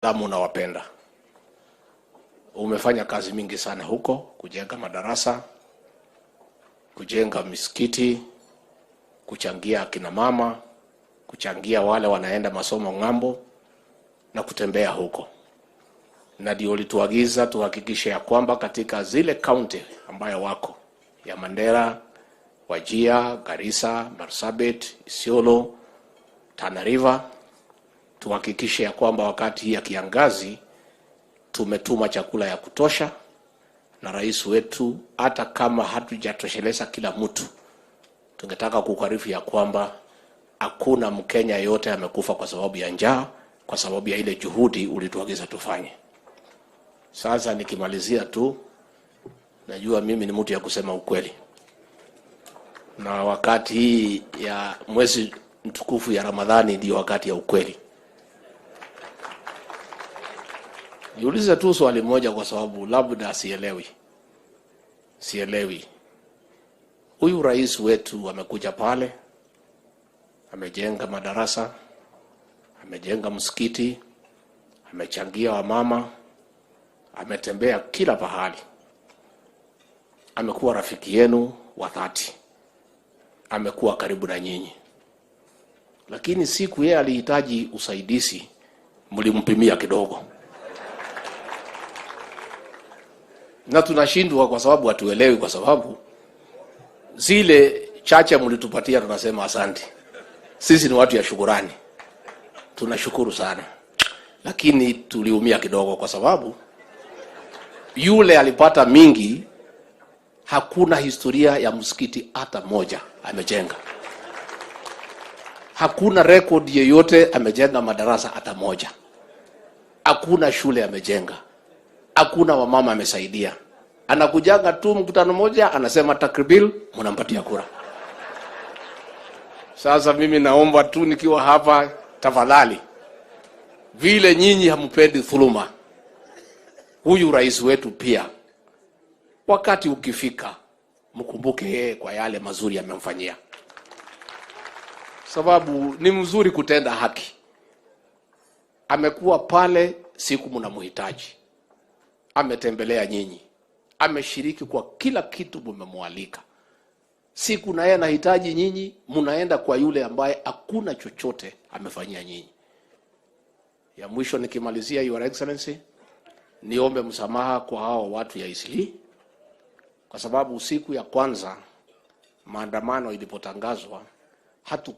Damu nawapenda. Umefanya kazi mingi sana huko, kujenga madarasa, kujenga misikiti, kuchangia akina mama, kuchangia wale wanaenda masomo ng'ambo na kutembea huko. Na ndio ulituagiza tuhakikishe ya kwamba katika zile county ambayo wako ya Mandera, Wajir, Garissa, Marsabit, Isiolo, Tana River, tuhakikishe ya kwamba wakati hii ya kiangazi tumetuma chakula ya kutosha, na rais wetu hata kama hatujatosheleza kila mtu, tungetaka kukarifu ya kwamba hakuna Mkenya yote amekufa kwa sababu ya njaa, kwa sababu ya ile juhudi ulituagiza tufanye. Sasa nikimalizia tu, najua mimi ni mtu ya kusema ukweli, na wakati hii ya mwezi mtukufu ya Ramadhani ndio wakati ya ukweli. Niulize tu swali moja kwa sababu labda sielewi. Huyu rais wetu amekuja pale, amejenga madarasa, amejenga msikiti, amechangia wamama, ametembea kila pahali. Amekuwa rafiki yenu wa dhati. Amekuwa karibu na nyinyi. Lakini siku yeye alihitaji usaidizi, mlimpimia kidogo. Na tunashindwa kwa sababu hatuelewi, kwa sababu zile chache mlitupatia tunasema asante. Sisi ni watu ya shukrani. Tunashukuru sana. Lakini tuliumia kidogo kwa sababu yule alipata mingi, hakuna historia ya msikiti hata moja amejenga. Hakuna record yeyote amejenga madarasa hata moja. Hakuna shule amejenga. Hakuna wamama amesaidia. Anakujanga tu mkutano moja, anasema takribil, mnampatia kura. Sasa mimi naomba tu nikiwa hapa, tafadhali, vile nyinyi hampendi dhuluma, huyu rais wetu pia, wakati ukifika, mkumbuke yeye kwa yale mazuri amemfanyia. Sababu ni mzuri kutenda haki. Amekuwa pale siku mnamhitaji. Ametembelea nyinyi. Ameshiriki kwa kila kitu mmemwalika. Siku na yeye anahitaji nyinyi, mnaenda kwa yule ambaye hakuna chochote amefanyia nyinyi. Ya mwisho nikimalizia, Your Excellency, niombe msamaha kwa hao watu ya Isli, kwa sababu siku ya kwanza maandamano ilipotangazwa